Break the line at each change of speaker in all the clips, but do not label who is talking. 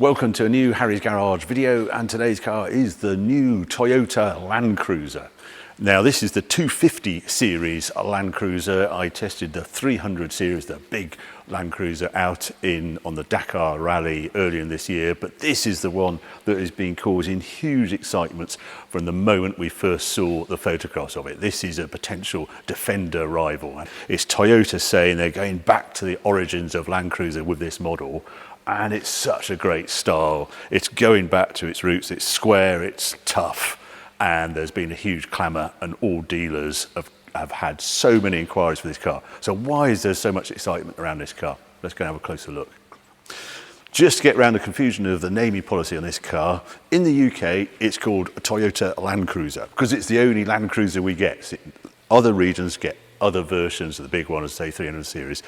Welcome to a new Harry's Garage video, and today's car is the new Toyota Land Cruiser. Now this is the 250 series Land Cruiser. I tested the 300 series, the big Land Cruiser, out on the Dakar Rally earlier in this year, but this is the one that has been causing huge excitement from the moment we first saw the photographs of it. This is a potential Defender rival. It's Toyota saying they're going back to the origins of Land Cruiser with this model. And it's such a great style. It's going back to its roots. It's square, it's tough, and there's been a huge clamour, and all dealers have had so many inquiries for this car. So why is there so much excitement around this car? Let's go and have a closer look. Just to get around the confusion of the naming policy on this car, in the UK it's called a Toyota Land Cruiser because it's the only Land Cruiser we get. Other regions get other versions of the big one, as say 300 series.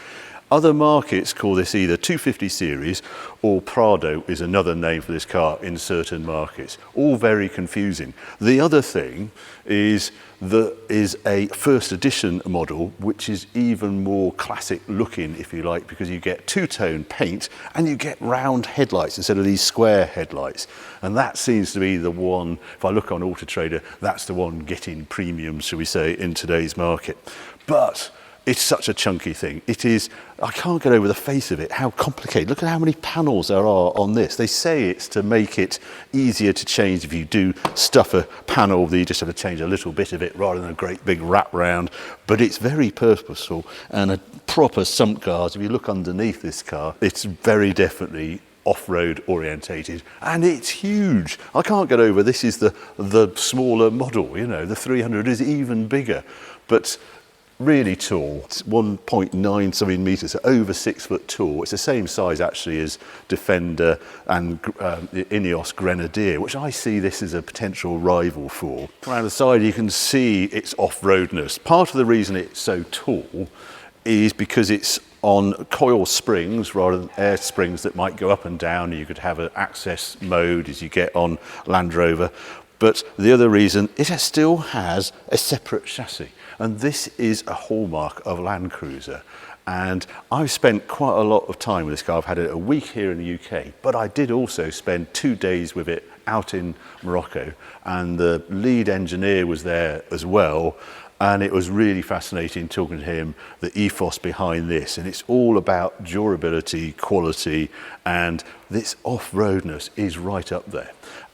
Other markets call this either 250 series or Prado is another name for this car in certain markets. All very confusing. The other thing is there is a first edition model which is even more classic looking, if you like, because you get two-tone paint and you get round headlights instead of these square headlights. And that seems to be the one, if I look on Auto Trader, that's the one getting premiums, shall we say, in today's market. But it's such a chunky thing. It is, I can't get over the face of it, how complicated. Look at how many panels there are on this. They say it's to make it easier to change. If you do stuff a panel, you just have to change a little bit of it rather than a great big wrap round. But it's very purposeful and a proper sump cars. If you look underneath this car, it's very definitely off-road orientated, and it's huge. I can't get over this is the smaller model, you know, the 300 is even bigger. But really tall. It's 1.9 something metres, so over 6 foot tall. It's the same size actually as Defender and the Ineos Grenadier, which I see this as a potential rival for. Around the side you can see its off-roadness. Part of the reason it's so tall is because it's on coil springs rather than air springs that might go up and down. You could have an access mode as you get on Land Rover. But the other reason, it still has a separate chassis. And this is a hallmark of Land Cruiser. And I've spent quite a lot of time with this car. I've had it a week here in the UK, but I did also spend 2 days with it out in Morocco. And the lead engineer was there as well. And it was really fascinating talking to him, the ethos behind this. And it's all about durability, quality, and this off-roadness is right up there.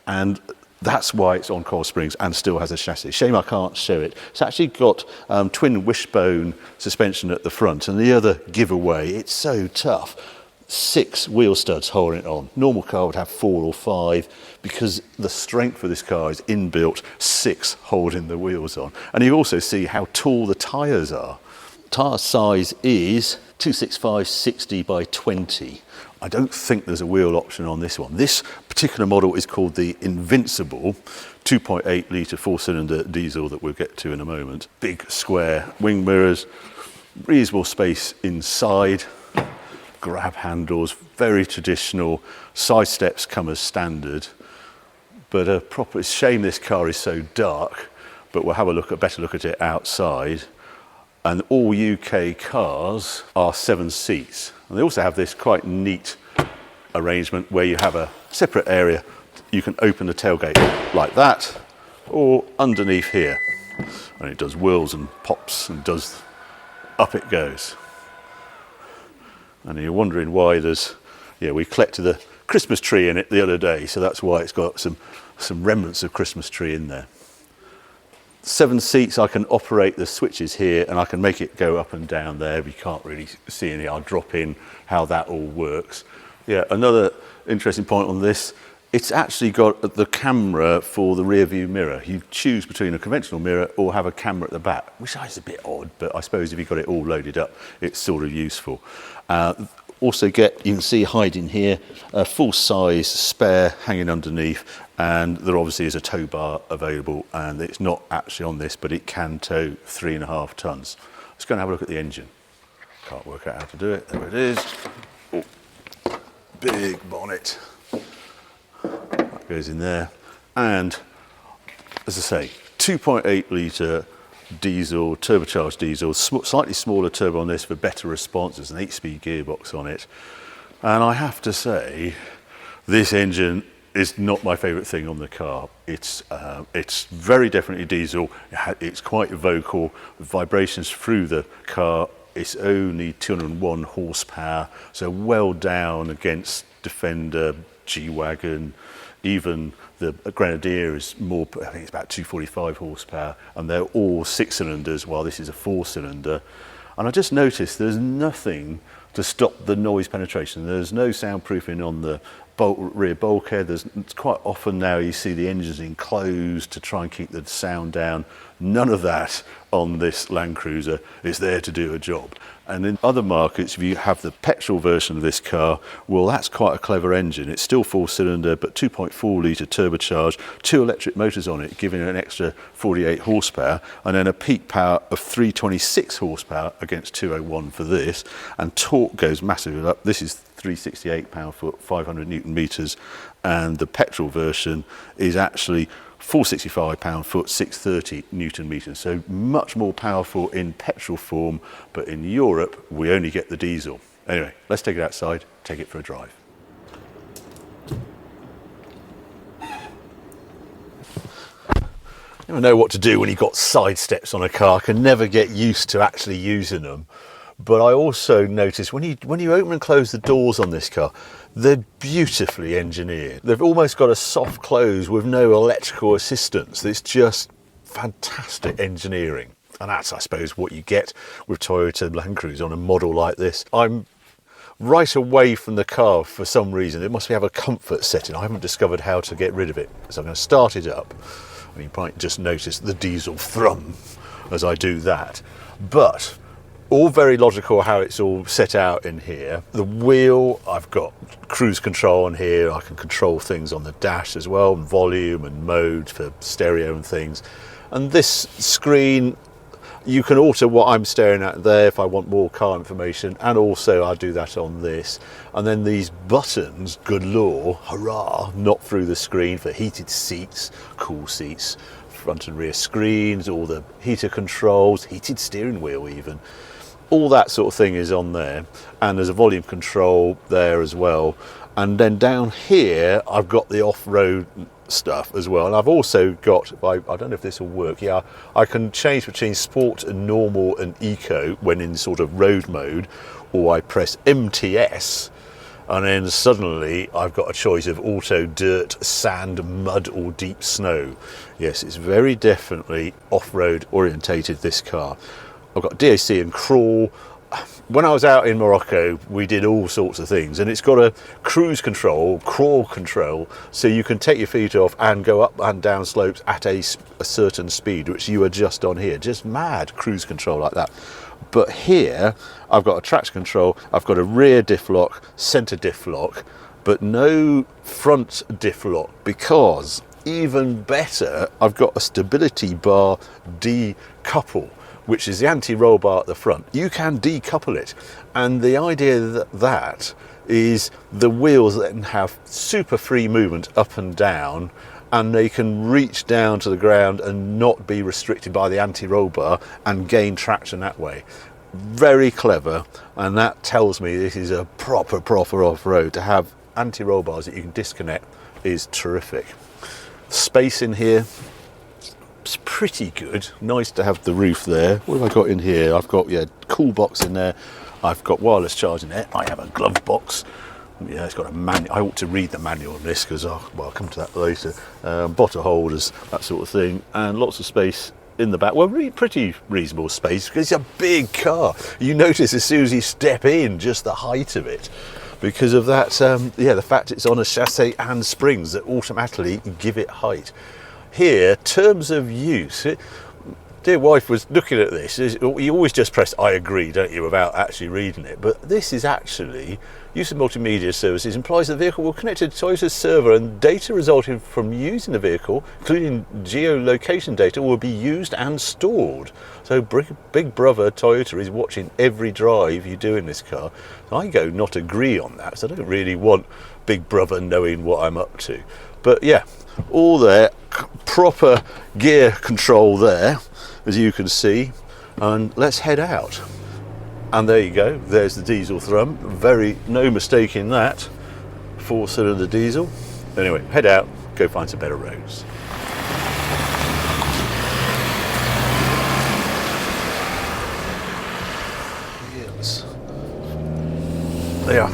And that's why it's on coil springs and still has a chassis. Shame I can't show it. It's actually got twin wishbone suspension at the front, and the other giveaway, it's so tough. 6 wheel studs holding it on. Normal car would have 4 or 5 because the strength of this car is inbuilt 6 holding the wheels on. And you also see how tall the tyres are. Tyre size is 265/60 by 20. I don't think there's a wheel option on this one. This particular model is called the Invincible 2.8 litre 4-cylinder diesel that we'll get to in a moment. Big square wing mirrors, reasonable space inside, grab handles, very traditional. Side steps come as standard, but it's a shame this car is so dark, but we'll have a better look at it outside. And all UK cars are 7 seats. And they also have this quite neat arrangement where you have a separate area. You can open the tailgate like that, or underneath here. And it does whirls and pops and up it goes. And you're wondering why we collected a Christmas tree in it the other day, so that's why it's got some remnants of Christmas tree in there. 7 seats, I can operate the switches here and I can make it go up and down there. We can't really see any. I'll drop in how that all works. Yeah, another interesting point on this, it's actually got the camera for the rear view mirror. You choose between a conventional mirror or have a camera at the back, which is a bit odd, but I suppose if you've got it all loaded up, it's sort of useful. Also you can see hiding here, a full-size spare hanging underneath, and there obviously is a tow bar available, and it's not actually on this, but it can tow 3.5 tons. Let's go and have a look at the engine. Can't work out how to do it. There it is. Oh, big bonnet. That goes in there. And as I say, 2.8 litre diesel, turbocharged diesel, slightly smaller turbo on this for better response. There's an 8-speed gearbox on it. And I have to say, This engine is not my favourite thing on the car. It's very definitely diesel. It's quite vocal. Vibrations through the car. It's only 201 horsepower, so well down against Defender, G-Wagon, even the Grenadier is more, I think it's about 245 horsepower, and they're all 6-cylinders while this is a 4-cylinder. And I just noticed there's nothing to stop the noise penetration. There's no soundproofing on the rear bulkhead. It's quite often now you see the engines enclosed to try and keep the sound down. None of that on this Land Cruiser. Is there to do a job. And in other markets, if you have the petrol version of this car, well, that's quite a clever engine. It's still 4-cylinder, but 2.4 litre turbocharged, 2 electric motors on it, giving it an extra 48 horsepower, and then a peak power of 326 horsepower against 201 for this. And torque goes massively up. This is 368 pound-foot, 500 newton meters, and the petrol version is actually 465 pound-foot, 630 newton meters. So much more powerful in petrol form, but in Europe we only get the diesel. Anyway, let's take it outside, take it for a drive. You never know what to do when you've got side steps on a car. I can never get used to actually using them. But I also noticed when you open and close the doors on this car, they're beautifully engineered. They've almost got a soft close with no electrical assistance. It's just fantastic engineering. And that's, I suppose, what you get with Toyota Land Cruiser on a model like this. I'm right away from the car for some reason. It must have a comfort setting. I haven't discovered how to get rid of it. So I'm going to start it up. And you might just notice the diesel thrum as I do that. But all very logical how it's all set out in here. The wheel, I've got cruise control on here. I can control things on the dash as well, and volume and mode for stereo and things. And this screen, you can alter what I'm staring at there if I want more car information, and also I do that on this. And then these buttons, good lord, hurrah, not through the screen for heated seats, cool seats, front and rear screens, all the heater controls, heated steering wheel even. All that sort of thing is on there, and there's a volume control there as well. And then down here I've got the off-road stuff as well, and I've also got, I don't know if this will work, yeah, I can change between sport and normal and eco when in sort of road mode, or I press MTS and then suddenly I've got a choice of auto, dirt, sand, mud or deep snow. Yes, it's very definitely off-road orientated, this car. I've got DAC and crawl. When I was out in Morocco, we did all sorts of things, and it's got a cruise control, crawl control, so you can take your feet off and go up and down slopes at a certain speed, which you adjust on here. Just mad cruise control like that. But here, I've got a traction control, I've got a rear diff lock, centre diff lock, but no front diff lock, because even better, I've got a stability bar decouple, which is the anti-roll bar at the front. You can decouple it, and the idea that is the wheels then have super free movement up and down, and they can reach down to the ground and not be restricted by the anti-roll bar and gain traction that way. Very clever, and that tells me this is a proper off-road. To have anti-roll bars that you can disconnect is terrific. Space in here, it's pretty good. Nice to have the roof there. What have I got in here? I've got, yeah, cool box in there. I've got wireless charging there. I have a glove box. Yeah, it's got a manual. I ought to read the manual on this because I'll come to that later. Bottle holders, that sort of thing, and lots of space in the back. Well, really pretty reasonable space because it's a big car. You notice as soon as you step in just the height of it, because of that. Yeah, the fact it's on a chassis and springs that automatically give it height. Here, terms of use, dear wife was looking at this. You always just press I agree, don't you, without actually reading it. But this is actually use of multimedia services implies the vehicle will connect to Toyota's server, and data resulting from using the vehicle, including geolocation data, will be used and stored. So Big Brother Toyota is watching every drive you do in this car. I go not agree on that, so I don't really want Big Brother knowing what I'm up to. But yeah, all there, proper gear control there, as you can see, and let's head out. And there you go, there's the diesel thrum, no mistake in that. 4-cylinder diesel. Anyway, head out, go find some better roads. Yes. They are.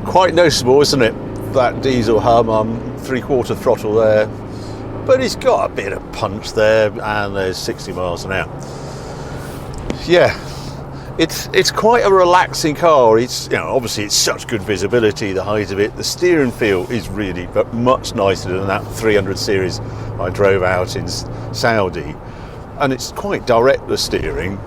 Quite noticeable, isn't it? That diesel hum, 3/4 throttle there. But it's got a bit of punch there, and there's 60 miles an hour. Yeah, it's quite a relaxing car. It's, you know, obviously it's such good visibility, the height of it. The steering feel is really much nicer than that 300 series I drove out in Saudi, and it's quite direct, the steering.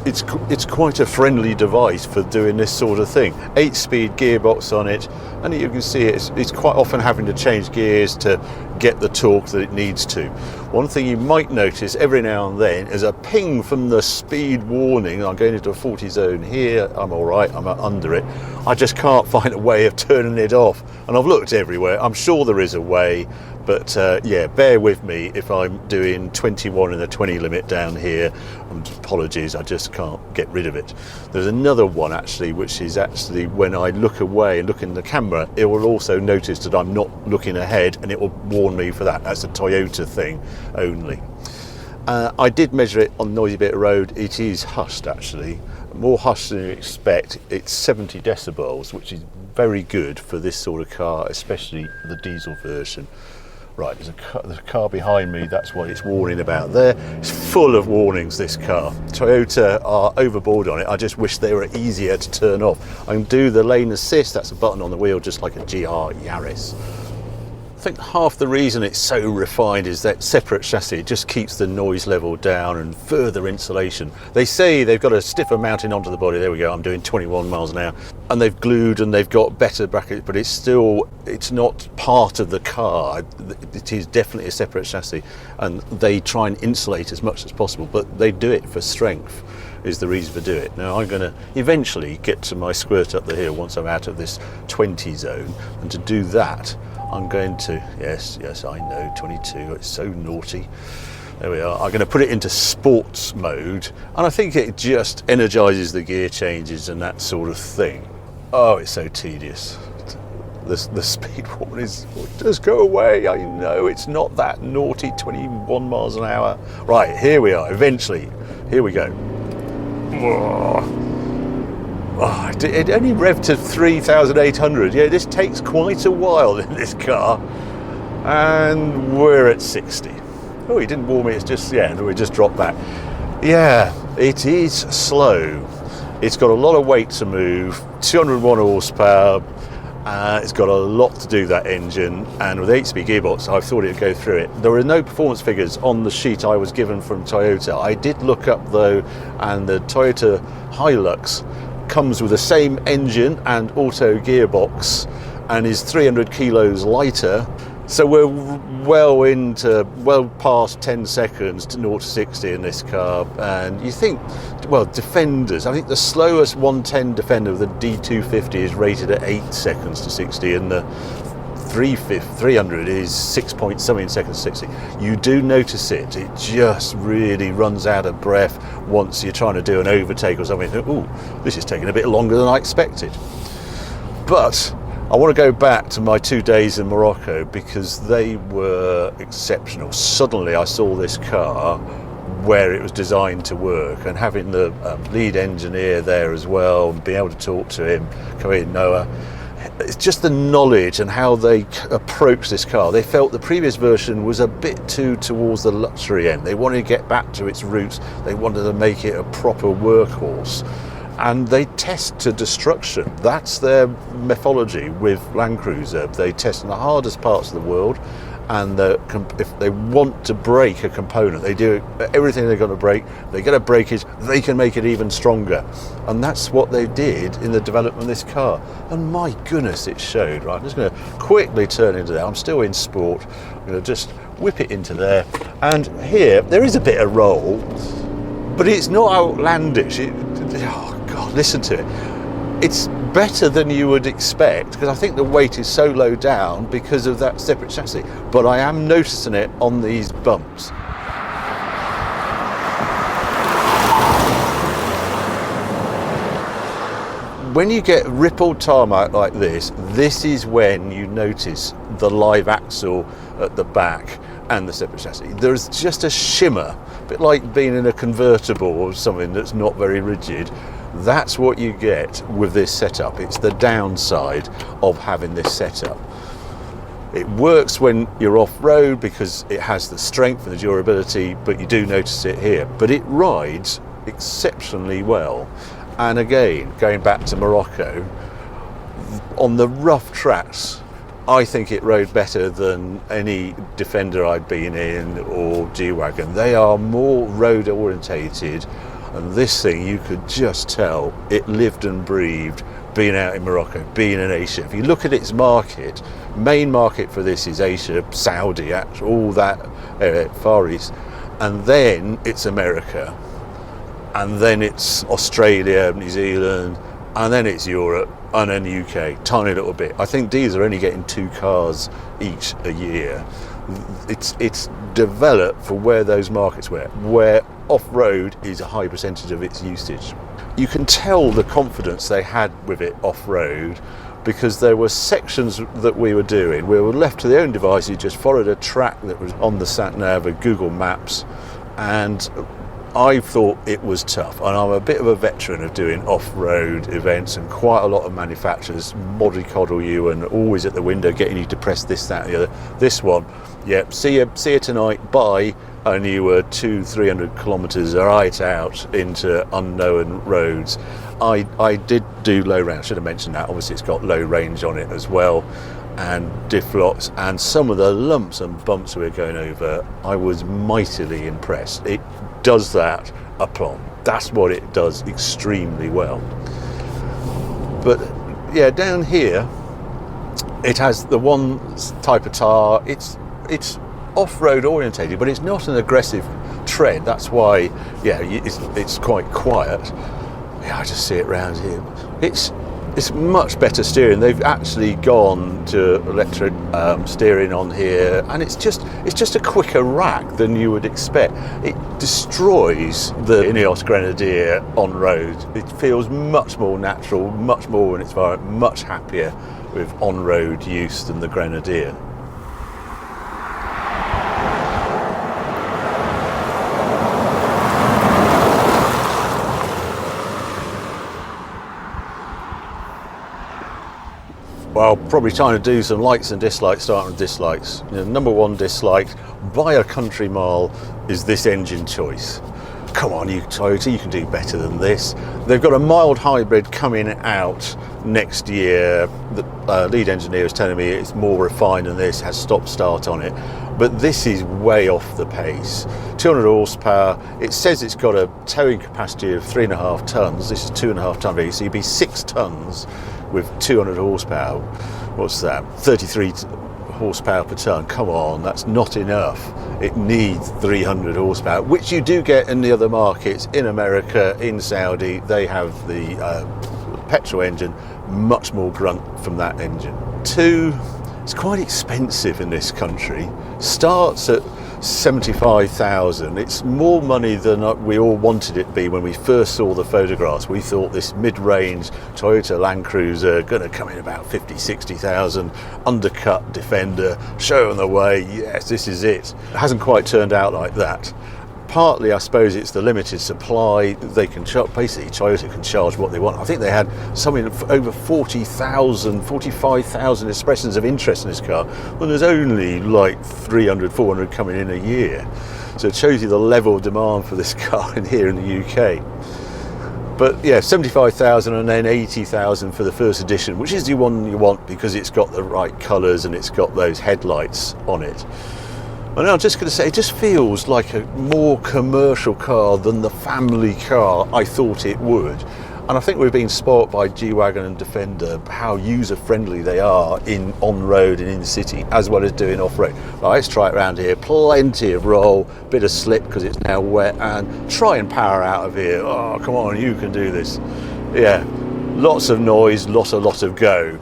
It's quite a friendly device for doing this sort of thing. 8-speed gearbox on it, and you can see it's quite often having to change gears to get the torque that it needs to. One thing you might notice every now and then is a ping from the speed warning. I'm going into a 40 zone here, I'm all right, I'm under it. I just can't find a way of turning it off, and I've looked everywhere. I'm sure there is a way, but yeah, bear with me if I'm doing 21 in the 20 limit down here. Apologies, I just can't get rid of it. There's another one actually, which is actually when I look away and look in the camera, it will also notice that I'm not looking ahead, and it will warn me for that. That's a Toyota thing only. I did measure it on Noisy Bit Road. It is hushed actually, more hushed than you expect. It's 70 decibels, which is very good for this sort of car, especially the diesel version. Right, there's a car behind me, that's what it's warning about there. It's full of warnings, this car. Toyota are overboard on it. I just wish they were easier to turn off. I can do the lane assist, that's a button on the wheel just like a GR Yaris. I think half the reason it's so refined is that separate chassis. It just keeps the noise level down and further insulation. They say they've got a stiffer mounting onto the body. There we go, I'm doing 21 miles an hour. And they've glued and they've got better brackets, but it's not part of the car. It is definitely a separate chassis, and they try and insulate as much as possible, but they do it for strength is the reason for doing it. Now I'm going to eventually get to my squirt up the hill once I'm out of this 20 zone, and to do that I'm going to, yes, I know, 22, it's so naughty. There we are. I'm going to put it into sports mode, and I think it just energizes the gear changes and that sort of thing. Oh, it's so tedious. The speed warning just go away. I know it's not that naughty, 21 miles an hour. Right, here we are, eventually. Here we go. Oh, it only revved to 3,800. Yeah, this takes quite a while in this car. And we're at 60. Oh, he didn't warn me, it's just, yeah, we just dropped back. Yeah, it is slow. It's got a lot of weight to move, 201 horsepower. It's got a lot to do, that engine, and with the 8-speed gearbox I thought it would go through it. There were no performance figures on the sheet I was given from Toyota. I did look up though, and the Toyota Hilux comes with the same engine and auto gearbox and is 300 kilos lighter. So we're well past 10 seconds to 0 to 60 in this car, and you think, well, Defenders, I think the slowest 110 Defender, the D250, is rated at 8 seconds to 60, and the 300 is 6 point something seconds to 60. You do notice it just really runs out of breath once you're trying to do an overtake or something. Ooh, this is taking a bit longer than I expected. But I want to go back to my 2 days in Morocco because they were exceptional. Suddenly I saw this car where it was designed to work, and having the lead engineer there as well and being able to talk to him, come in, Noah, it's just the knowledge and how they approach this car. They felt the previous version was a bit too towards the luxury end. They wanted to get back to its roots. They wanted to make it a proper workhorse. And they test to destruction. That's their methodology with Land Cruiser. They test in the hardest parts of the world, and if they want to break a component, they do everything they're going to break. They get a breakage, they can make it even stronger. And that's what they did in the development of this car. And my goodness, it showed. Right, I'm just going to quickly turn into there. I'm still in sport. I'm going to just whip it into there. And here, there is a bit of roll, but it's not outlandish. Oh God, listen to it. It's better than you would expect, because I think the weight is so low down because of that separate chassis, but I am noticing it on these bumps. when you get rippled tarmac like this is when you notice the live axle at the back and the separate chassis. There's just a shimmer, a bit like being in a convertible or something that's not very rigid. That's what you get with this setup. It's the downside of having this setup. It works when you're off-road because it has the strength and the durability, but you do notice it here. But it rides exceptionally well. And again, going back to Morocco, on the rough tracks, I think it rode better than any Defender I've been in or G-Wagon. They are more road orientated, and this thing, you could just tell it lived and breathed being out in Morocco, being in Asia. If you look at its market, main market for this is Asia, Saudi, all that area, Far East, and then it's America, and then it's Australia, New Zealand, and then it's Europe, and then the UK, tiny little bit. I think these are only getting 2 cars each a year. It's developed for where those markets were, where off-road is a high percentage of its usage. You can tell the confidence they had with it off-road, because there were sections that we were doing, we were left to their own devices, just followed a track that was on the sat-nav with Google Maps, and I thought it was tough. And I'm a bit of a veteran of doing off-road events, and quite a lot of manufacturers mollycoddle you and always at the window getting you to press this, that and the other. This one, yep, see you tonight, bye, and you were 200-300 kilometres right out into unknown roads. I did do low range, should have mentioned that. Obviously it's got low range on it as well, and diff locks, and some of the lumps and bumps we were going over, I was mightily impressed. It does that aplomb. That's what it does extremely well. But yeah, down here it has the one type of tire. It's off-road orientated, but it's not an aggressive tread. That's why, yeah, it's quite quiet. Yeah, I just see it round here. It's much better steering. They've actually gone to electric steering on here, and it's just a quicker rack than you would expect. It destroys the Ineos Grenadier on road. It feels much more natural, much more in its environment, much happier with on-road use than the Grenadier. Well, probably trying to do some likes and dislikes, starting with dislikes. You know, number one dislike, by a country mile, is this engine choice. Come on, you Toyota, you can do better than this. They've got a mild hybrid coming out next year. The lead engineer was telling me it's more refined than this, has stop-start on it. But this is way off the pace. 200 horsepower. It says it's got a towing capacity of 3.5 tons. This is 2.5 ton, so you'd be 6 tons with 200 horsepower. What's that? 33 horsepower per ton. Come on, that's not enough. It needs 300 horsepower, which you do get in the other markets. In America, in Saudi, they have the petrol engine, much more grunt from that engine. 2, it's quite expensive in this country. Starts at 75,000. It's more money than we all wanted it to be when we first saw the photographs. We thought this mid-range Toyota Land Cruiser going to come in about 50, 60,000, undercut Defender, show on the way, yes, this is it. It hasn't quite turned out like that. Partly, I suppose, it's the limited supply. They can basically Toyota can charge what they want. I think they had something over 40,000, 45,000 expressions of interest in this car, when there's only like 300, 400 coming in a year. So it shows you the level of demand for this car in here in the UK. But yeah, 75,000 and then 80,000 for the first edition, which is the one you want because it's got the right colours and it's got those headlights on it. And I'm just going to say, it just feels like a more commercial car than the family car I thought it would. And I think we've been spoilt by G-Wagon and Defender, how user-friendly they are on-road and in the city, as well as doing off-road. Right, let's try it around here. Plenty of roll, bit of slip because it's now wet, and try and power out of here. Oh, come on, you can do this. Yeah, lots of noise, lot of go.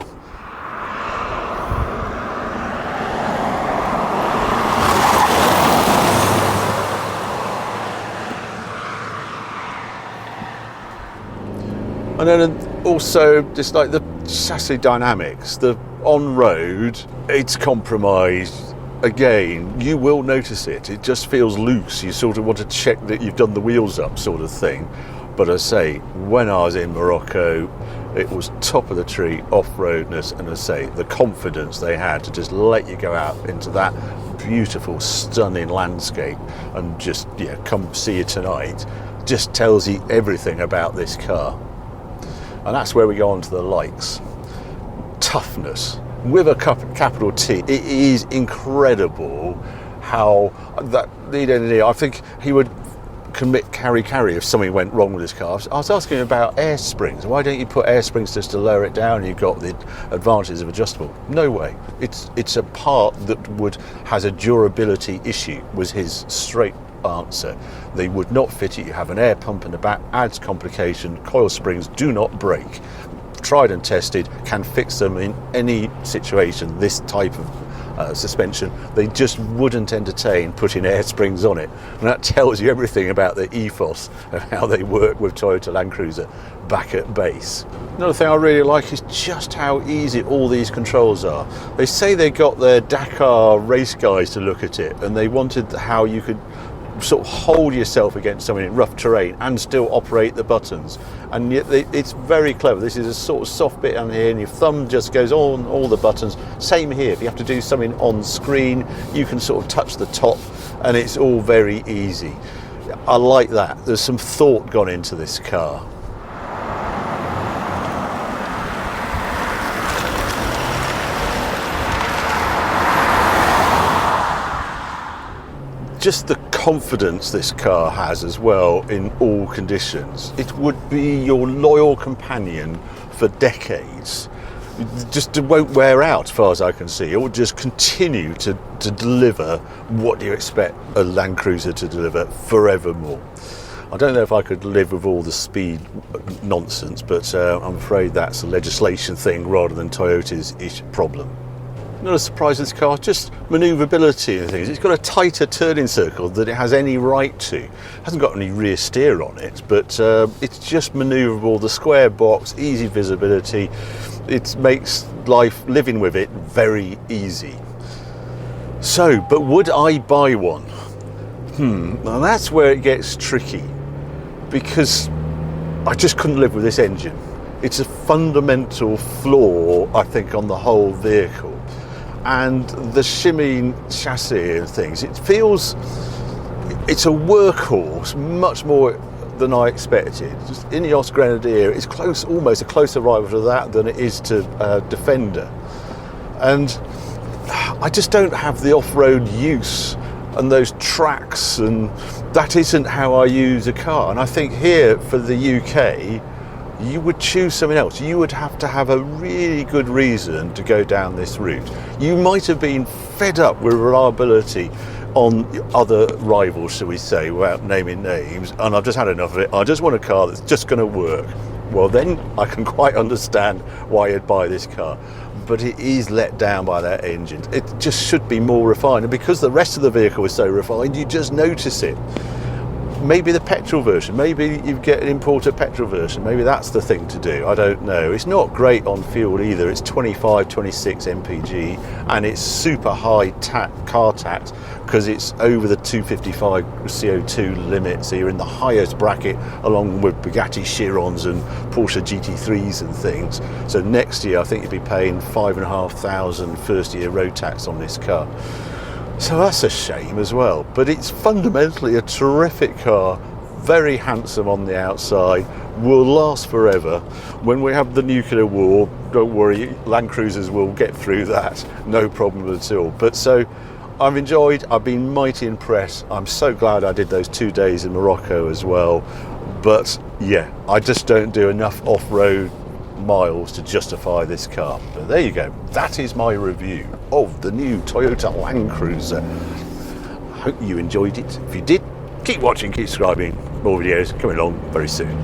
And then also just like the chassis dynamics, the on-road, it's compromised. Again, you will notice it. It just feels loose. You sort of want to check that you've done the wheels up, sort of thing. But I say, when I was in Morocco, it was top of the tree off-roadness, and I say the confidence they had to just let you go out into that beautiful, stunning landscape and just, yeah, come see you tonight, just tells you everything about this car. And that's where we go on to the likes. Toughness. With a capital T, it is incredible how that lead engineer, I think he would commit carry if something went wrong with his car. I was asking him about air springs. Why don't you put air springs just to lower it down? You've got the advantages of adjustable. No way. It's a part that has a durability issue, was his straight answer. They would not fit it. You have an air pump in the back, adds complication. Coil springs do not break. Tried and tested, can fix them in any situation. This type of suspension, they just wouldn't entertain putting air springs on it, and that tells you everything about the ethos of how they work with Toyota Land Cruiser back at base. Another thing I really like is just how easy all these controls are. They say they got their Dakar race guys to look at it, and they wanted how you could sort of hold yourself against something in rough terrain and still operate the buttons, and yet it's very clever. This is a sort of soft bit on here, and your thumb just goes on all the buttons. Same here, if you have to do something on screen, you can sort of touch the top, and it's all very easy. I like that. There's some thought gone into this car. Just the confidence this car has as well in all conditions. It would be your loyal companion for decades. It just won't wear out, as far as I can see. It will just continue to deliver what you expect a Land Cruiser to deliver forevermore. I don't know if I could live with all the speed nonsense, but I'm afraid that's a legislation thing rather than Toyota's problem. Not a surprise in this car, just manoeuvrability and things. It's got a tighter turning circle than it has any right to. It hasn't got any rear steer on it, but it's just manoeuvrable. The square box, easy visibility. It makes living with it very easy. So, but would I buy one? Now that's where it gets tricky, because I just couldn't live with this engine. It's a fundamental flaw, I think, on the whole vehicle. And the shimming chassis and things, it's a workhorse, much more than I expected. Just Ineos Grenadier is almost a closer rival to that than it is to Defender. And I just don't have the off-road use and those tracks, and that isn't how I use a car. And I think here for the UK, you would choose something else. You would have to have a really good reason to go down this route. You might have been fed up with reliability on other rivals, shall we say, without naming names, and I've just had enough of it. I just want a car that's just going to work. Well, then I can quite understand why you'd buy this car. But it is let down by that engine. It just should be more refined, and because the rest of the vehicle is so refined, you just notice it. Maybe the petrol version, maybe you get an imported petrol version, maybe that's the thing to do. I don't know. It's not great on fuel either. It's 25, 26 mpg, and it's super high car tax because it's over the 255 CO2 limit, so you're in the highest bracket along with Bugatti Chirons and Porsche GT3s and things. So next year I think you'll be paying 5,500 first year road tax on this car. So that's a shame as well, but it's fundamentally a terrific car, very handsome on the outside, will last forever. When we have the nuclear war, don't worry, Land Cruisers will get through that, no problem at all. But so I've enjoyed, I've been mighty impressed. I'm so glad I did those 2 days in Morocco as well. But yeah, I just don't do enough off-road miles to justify this car. But there you go, that is my review of the new Toyota Land Cruiser. I hope you enjoyed it. If you did, keep watching, keep subscribing, more videos coming along very soon.